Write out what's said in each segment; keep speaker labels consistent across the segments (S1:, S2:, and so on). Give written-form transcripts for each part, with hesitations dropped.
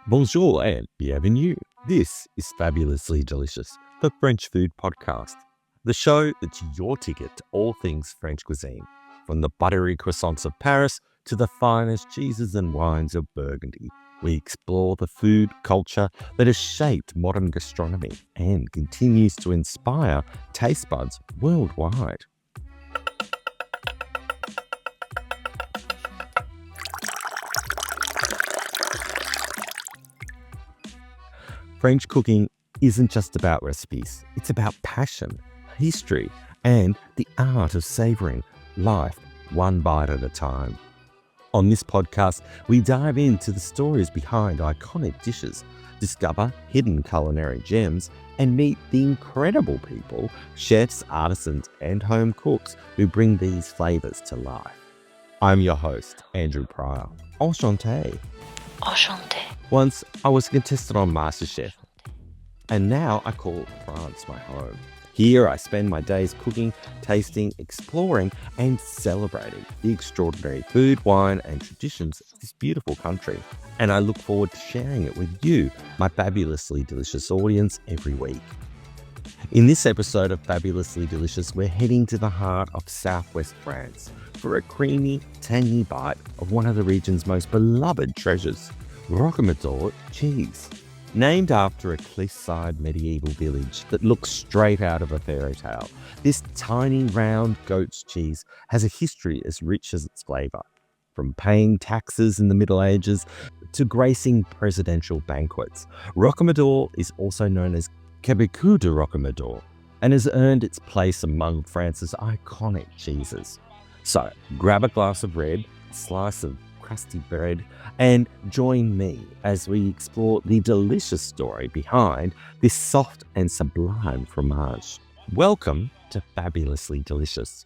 S1: Bonjour and bienvenue. This is Fabulously Delicious, the French food podcast, the show that's your ticket to all things French cuisine, from the buttery croissants of Paris to the finest cheeses and wines of Burgundy. We explore the food culture that has shaped modern gastronomy and continues to inspire taste buds worldwide. French cooking isn't just about recipes, it's about passion, history, and the art of savouring life one bite at a time. On this podcast, we dive into the stories behind iconic dishes, discover hidden culinary gems, and meet the incredible people, chefs, artisans, and home cooks who bring these flavours to life. I'm your host, Andrew Pryor. Enchanté.
S2: Enchanté.
S1: Once I was a contestant on MasterChef, and now I call France my home. Here I spend my days cooking, tasting, exploring, and celebrating the extraordinary food, wine, and traditions of this beautiful country. And I look forward to sharing it with you, my fabulously delicious audience, every week. In this episode of Fabulously Delicious, we're heading to the heart of southwest France for a creamy, tangy bite of one of the region's most beloved treasures, Rocamadour cheese. Named after a cliffside medieval village that looks straight out of a fairy tale, this tiny round goat's cheese has a history as rich as its flavour. From paying taxes in the Middle Ages to gracing presidential banquets, Rocamadour is also known as Cabécou de Rocamadour and has earned its place among France's iconic cheeses. So grab a glass of red, a slice of crusty bread, and join me as we explore the delicious story behind this soft and sublime fromage. Welcome to Fabulously Delicious.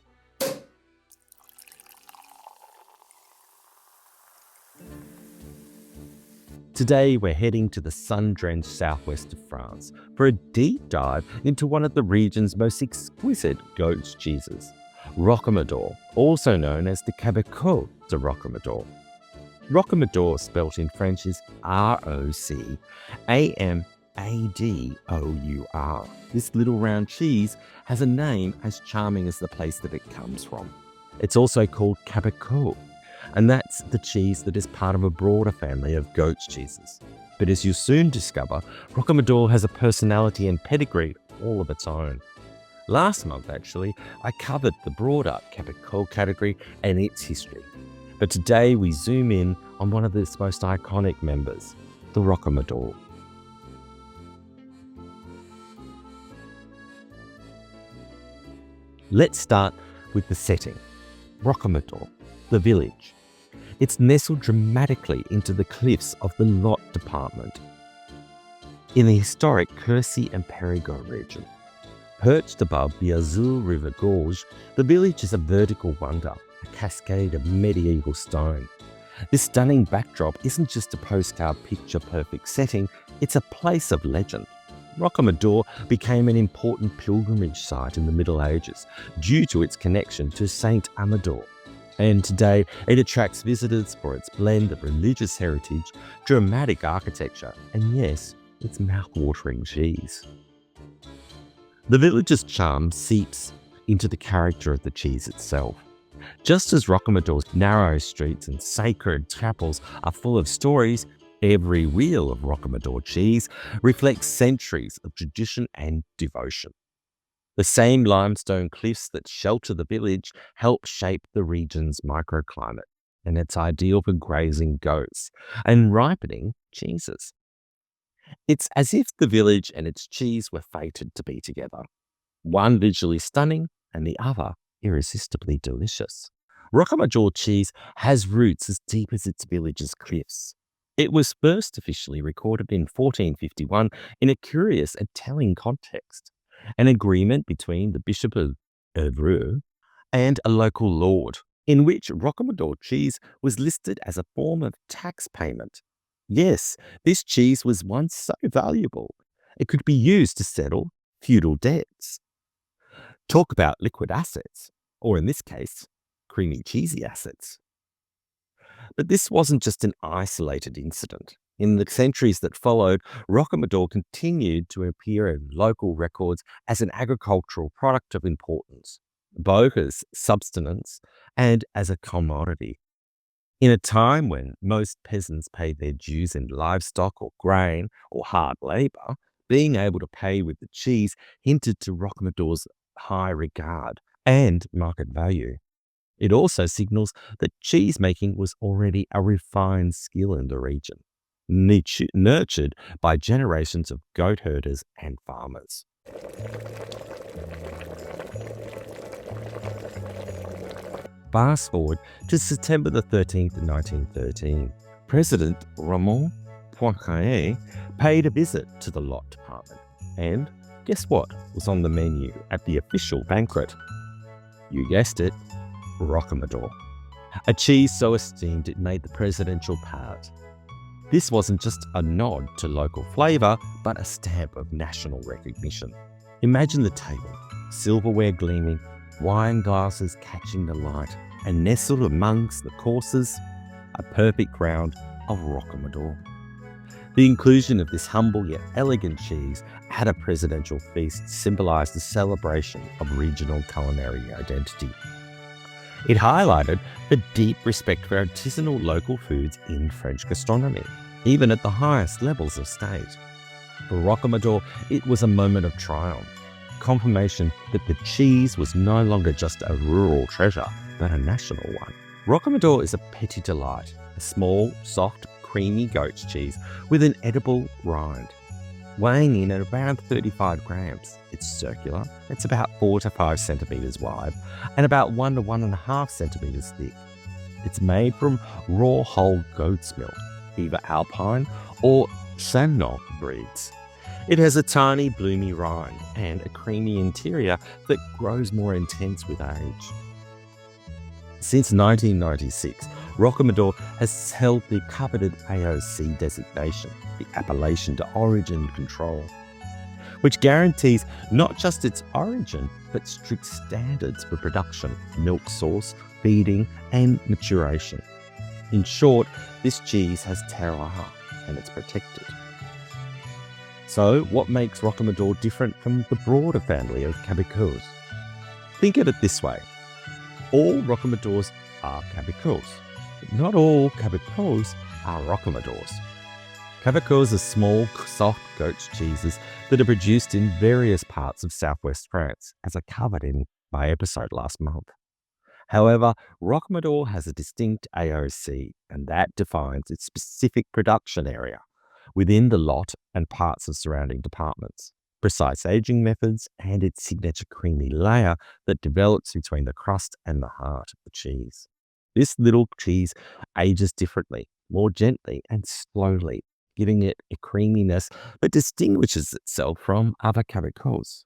S1: Today we're heading to the sun-drenched southwest of France for a deep dive into one of the region's most exquisite goat's cheeses, Rocamadour, also known as the Cabécou de Rocamadour. Rocamadour, spelt in French, is R-O-C-A-M-A-D-O-U-R. This little round cheese has a name as charming as the place that it comes from. It's also called Cabécou, and that's the cheese that is part of a broader family of goat's cheeses. But as you'll soon discover, Rocamadour has a personality and pedigree all of its own. Last month, actually, I covered the broader Cabécou category and its history. But today we zoom in on one of its most iconic members, the Rocamadour. Let's start with the setting. Rocamadour, the village. It's nestled dramatically into the cliffs of the Lot department in the historic Quercy and Périgord region. Perched above the Azul River Gorge, the village is a vertical wonder, a cascade of medieval stone. This stunning backdrop isn't just a postcard picture-perfect setting, it's a place of legend. Rocamadour became an important pilgrimage site in the Middle Ages due to its connection to Saint Amador. And today, it attracts visitors for its blend of religious heritage, dramatic architecture, and yes, its mouth-watering cheese. The village's charm seeps into the character of the cheese itself. Just as Rocamadour's narrow streets and sacred chapels are full of stories, every wheel of Rocamadour cheese reflects centuries of tradition and devotion. The same limestone cliffs that shelter the village help shape the region's microclimate, and it's ideal for grazing goats and ripening cheeses. It's as if the village and its cheese were fated to be together, one visually stunning and the other irresistibly delicious. Rocamadour cheese has roots as deep as its village's cliffs. It was first officially recorded in 1451 in a curious and telling context, an agreement between the Bishop of Evreux and a local lord, in which Rocamadour cheese was listed as a form of tax payment. Yes, this cheese was once so valuable, it could be used to settle feudal debts. Talk about liquid assets, or in this case, creamy cheesy assets. But this wasn't just an isolated incident. In the centuries that followed, Rocamadour continued to appear in local records as an agricultural product of importance, both as subsistence and as a commodity. In a time when most peasants paid their dues in livestock or grain or hard labour, being able to pay with the cheese hinted to Rocamadour's high regard and market value. It also signals that cheese making was already a refined skill in the region, nurtured by generations of goat herders and farmers. Fast forward to September the 13th, 1913. President Raymond Poincaré paid a visit to the lot department. And guess what was on the menu at the official banquet? You guessed it, Rocamadour. A cheese so esteemed it made the presidential palate. This wasn't just a nod to local flavour, but a stamp of national recognition. Imagine the table, silverware gleaming, wine glasses catching the light, and nestled amongst the courses, a perfect round of Rocamadour. The inclusion of this humble yet elegant cheese at a presidential feast symbolised the celebration of regional culinary identity. It highlighted the deep respect for artisanal local foods in French gastronomy, even at the highest levels of state. For Rocamadour, it was a moment of triumph, confirmation that the cheese was no longer just a rural treasure, but a national one. Rocamadour is a petit delight, a small, soft, creamy goat's cheese with an edible rind. Weighing in at around 35 grams, it's circular, it's about 4 to 5 centimetres wide, and about 1 to 1.5 centimetres thick. It's made from raw whole goat's milk, either Alpine or Sanctuaries breeds. It has a tiny bloomy rind and a creamy interior that grows more intense with age. Since 1996, Rocamadour has held the coveted AOC designation, the Appellation to Origin Control, which guarantees not just its origin, but strict standards for production, milk source, feeding, and maturation. In short, this cheese has terroir and it's protected. So, what makes Rocamadour different from the broader family of Cabécous? Think of it this way. All Rocamadours are Cabécous, but not all Cabécous are Rocamadours. Cabécous are small, soft goat's cheeses that are produced in various parts of southwest France, as I covered in my episode last month. However, Rocamadour has a distinct AOC, and that defines its specific production area within the lot and parts of surrounding departments, precise aging methods, and its signature creamy layer that develops between the crust and the heart of the cheese. This little cheese ages differently, more gently and slowly, giving it a creaminess that distinguishes itself from other Cabécous.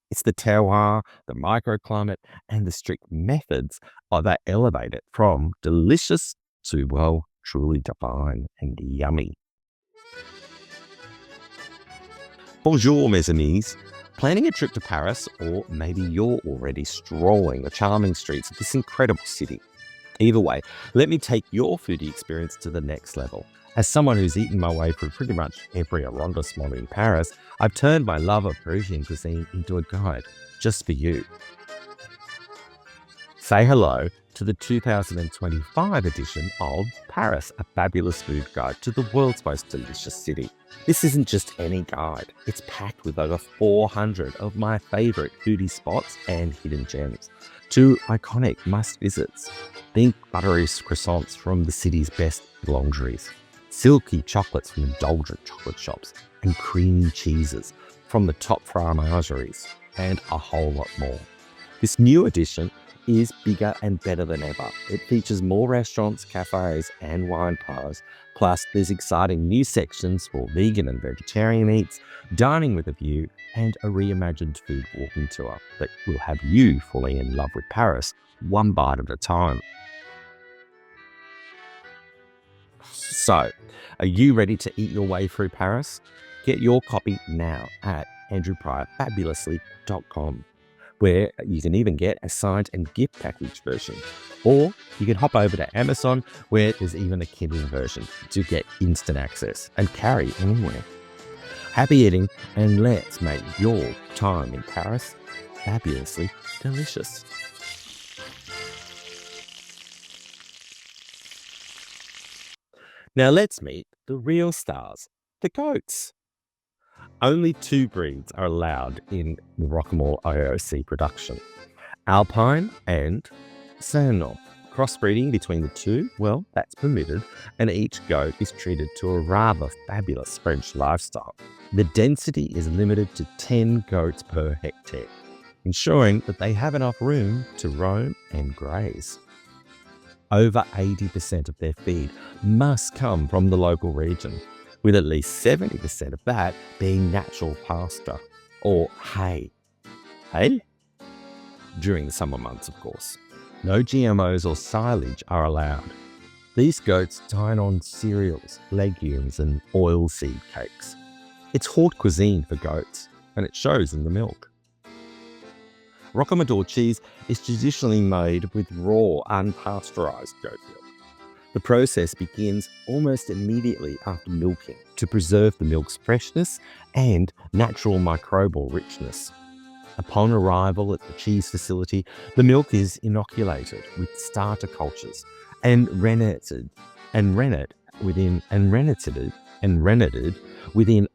S1: It's the terroir, the microclimate, and the strict methods that elevate it from delicious to, well, truly divine and yummy. Bonjour, mes amis. Planning a trip to Paris, or maybe you're already strolling the charming streets of this incredible city. Either way, let me take your foodie experience to the next level. As someone who's eaten my way through pretty much every arrondissement in Paris, I've turned my love of Parisian cuisine into a guide just for you. Say hello to the 2025 edition of Paris, a fabulous food guide to the world's most delicious city. This isn't just any guide, it's packed with over 400 of my favourite foodie spots and hidden gems. 2 iconic must-visits. Think buttery croissants from the city's best boulangeries, silky chocolates from indulgent chocolate shops, and creamy cheeses from the top fromageries, and a whole lot more. This new edition is bigger and better than ever. It features more restaurants, cafes, and wine bars. Plus, there's exciting new sections for vegan and vegetarian eats, dining with a view, and a reimagined food walking tour that will have you falling in love with Paris one bite at a time. So, are you ready to eat your way through Paris? Get your copy now at andrewpryorfabulously.com. where you can even get a signed and gift package version. Or you can hop over to Amazon, where there's even a Kindle version to get instant access and carry anywhere. Happy eating, and let's make your time in Paris fabulously delicious. Now let's meet the real stars, the goats. Only two breeds are allowed in the Rocamadour IOC production: Alpine and Sernol. Crossbreeding between the two, well, that's permitted, and each goat is treated to a rather fabulous French lifestyle. The density is limited to 10 goats per hectare, ensuring that they have enough room to roam and graze. Over 80% of their feed must come from the local region, with at least 70% of that being natural pasture, or hay. Hay? During the summer months, of course. No GMOs or silage are allowed. These goats dine on cereals, legumes, and oilseed cakes. It's haute cuisine for goats, and it shows in the milk. Rocamadour cheese is traditionally made with raw, unpasteurized goat milk. The process begins almost immediately after milking to preserve the milk's freshness and natural microbial richness. Upon arrival at the cheese facility, the milk is inoculated with starter cultures and renneted within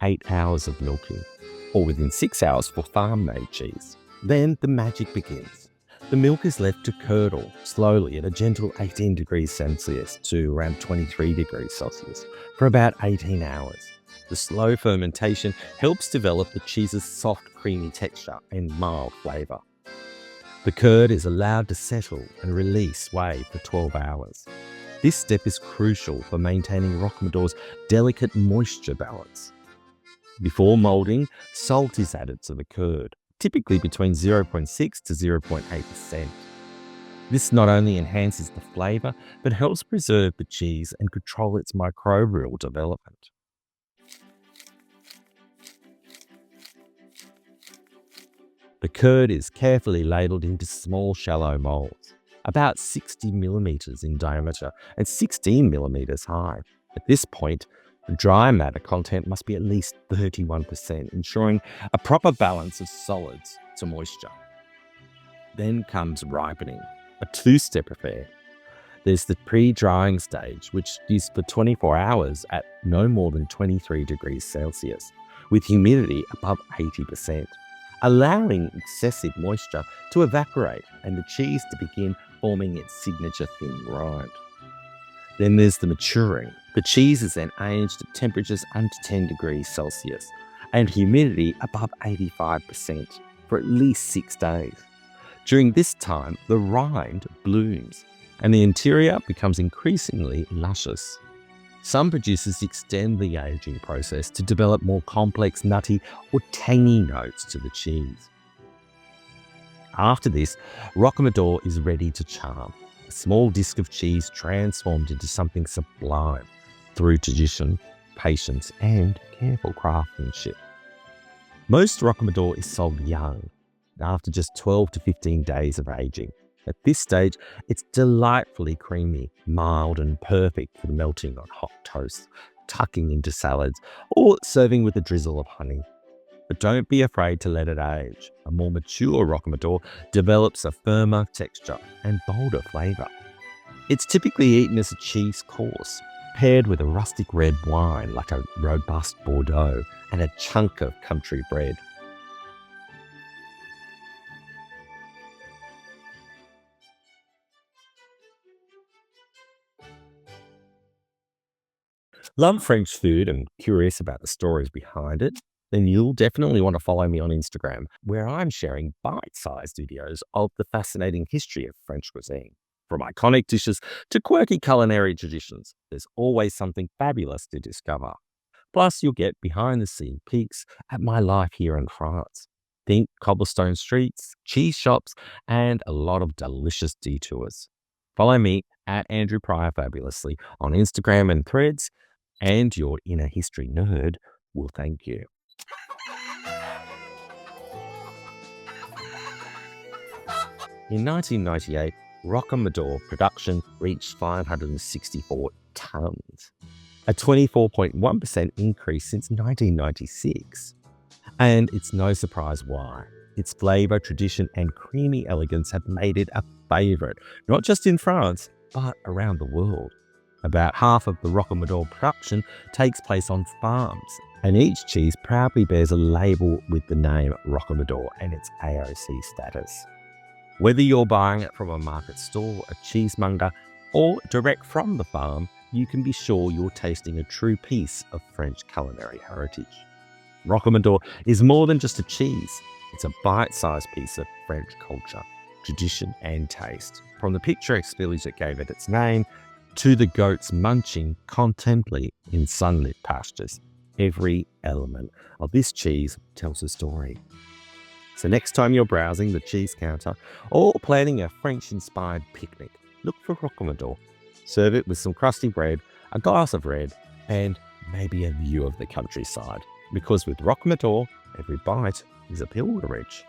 S1: 8 hours of milking, or within 6 hours for farm-made cheese. Then the magic begins. The milk is left to curdle slowly at a gentle 18 degrees Celsius to around 23 degrees Celsius for about 18 hours. The slow fermentation helps develop the cheese's soft, creamy texture and mild flavour. The curd is allowed to settle and release whey for 12 hours. This step is crucial for maintaining Rocamadour's delicate moisture balance. Before moulding, salt is added to the curd, typically between 0.6 to 0.8%. This not only enhances the flavour, but helps preserve the cheese and control its microbial development. The curd is carefully ladled into small, shallow moulds, about 60 millimeters in diameter and 16 millimeters high. At this point, the dry matter content must be at least 31%, ensuring a proper balance of solids to moisture. Then comes ripening, a two-step affair. There's the pre-drying stage, which is for 24 hours at no more than 23 degrees Celsius, with humidity above 80%, allowing excessive moisture to evaporate and the cheese to begin forming its signature thin rind. Then there's the maturing. The cheese is then aged at temperatures under 10 degrees Celsius and humidity above 85% for at least 6 days. During this time, the rind blooms and the interior becomes increasingly luscious. Some producers extend the aging process to develop more complex, nutty or tangy notes to the cheese. After this, Rocamadour is ready to charm, a small disc of cheese transformed into something sublime through tradition, patience, and careful craftsmanship. Most Rocamadour is sold young, after just 12 to 15 days of aging. At this stage, it's delightfully creamy, mild, and perfect for melting on hot toast, tucking into salads, or serving with a drizzle of honey. But don't be afraid to let it age. A more mature Rocamadour develops a firmer texture and bolder flavour. It's typically eaten as a cheese course, paired with a rustic red wine like a robust Bordeaux and a chunk of country bread. Love French food and curious about the stories behind it? Then you'll definitely want to follow me on Instagram, where I'm sharing bite-sized videos of the fascinating history of French cuisine. From iconic dishes to quirky culinary traditions, there's always something fabulous to discover. Plus, you'll get behind-the-scene peeks at my life here in France. Think cobblestone streets, cheese shops, and a lot of delicious detours. Follow me at Andrew Pryor Fabulously on Instagram and Threads, and your inner history nerd will thank you. In 1998, Rocamadour production reached 564 tonnes, a 24.1% increase since 1996. And it's no surprise why. Its flavour, tradition and creamy elegance have made it a favourite, not just in France, but around the world. About half of the Rocamadour production takes place on farms, and each cheese proudly bears a label with the name Rocamadour and its AOC status. Whether you're buying it from a market stall, a cheesemonger, or direct from the farm, you can be sure you're tasting a true piece of French culinary heritage. Rocamadour is more than just a cheese. It's a bite-sized piece of French culture, tradition and taste. From the picturesque village that gave it its name, to the goats munching contently in sunlit pastures, every element of this cheese tells a story. So next time you're browsing the cheese counter or planning a French-inspired picnic, look for Rocamadour. Serve it with some crusty bread, a glass of red, and maybe a view of the countryside. Because with Rocamadour, every bite is a pilgrimage.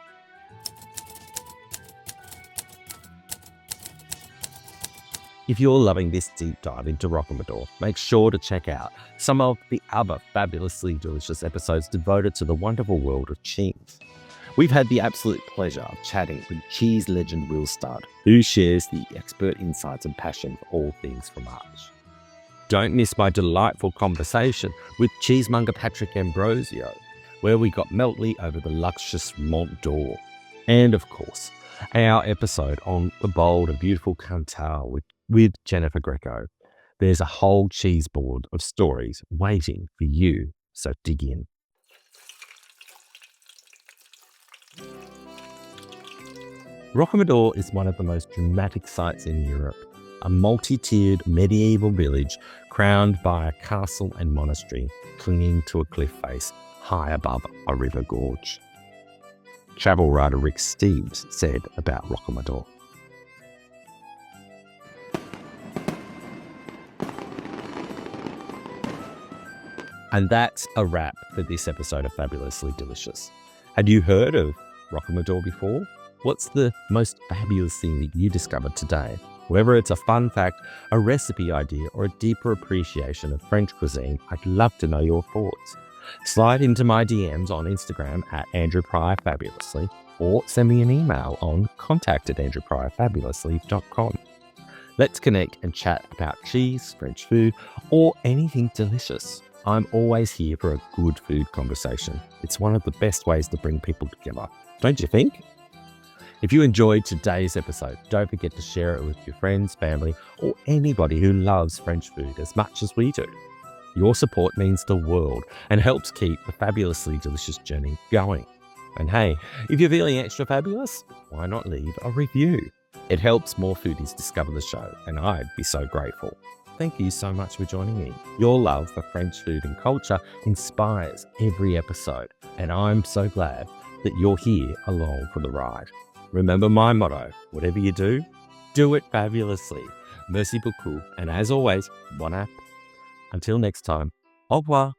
S1: If you're loving this deep dive into Rocamadour, make sure to check out some of the other fabulously delicious episodes devoted to the wonderful world of cheese. We've had the absolute pleasure of chatting with cheese legend Will Studd, who shares the expert insights and passion for all things fromage. Don't miss my delightful conversation with cheesemonger Patrick Ambrosio, where we got meltly over the luscious Mont d'Or. And of course, our episode on the bold and beautiful Cantal with Jennifer Greco. There's a whole cheese board of stories waiting for you, so dig in. Rocamadour is one of the most dramatic sites in Europe, a multi-tiered medieval village crowned by a castle and monastery clinging to a cliff face high above a river gorge. Travel writer Rick Steves said about Rocamadour. And that's a wrap for this episode of Fabulously Delicious. Had you heard of Rocamadour before? What's the most fabulous thing that you discovered today? Whether it's a fun fact, a recipe idea, or a deeper appreciation of French cuisine, I'd love to know your thoughts. Slide into my DMs on Instagram at Andrew Pryor Fabulously, or send me an email on contact@andrewpryorfabulously.com. Let's connect and chat about cheese, French food, or anything delicious. I'm always here for a good food conversation. It's one of the best ways to bring people together, don't you think? If you enjoyed today's episode, don't forget to share it with your friends, family, or anybody who loves French food as much as we do. Your support means the world and helps keep the fabulously delicious journey going. And hey, if you're feeling extra fabulous, why not leave a review? It helps more foodies discover the show, and I'd be so grateful. Thank you so much for joining me. Your love for French food and culture inspires every episode, and I'm so glad that you're here along for the ride. Remember my motto, whatever you do it fabulously. Merci beaucoup, and as always, bon app. Until next time, au revoir.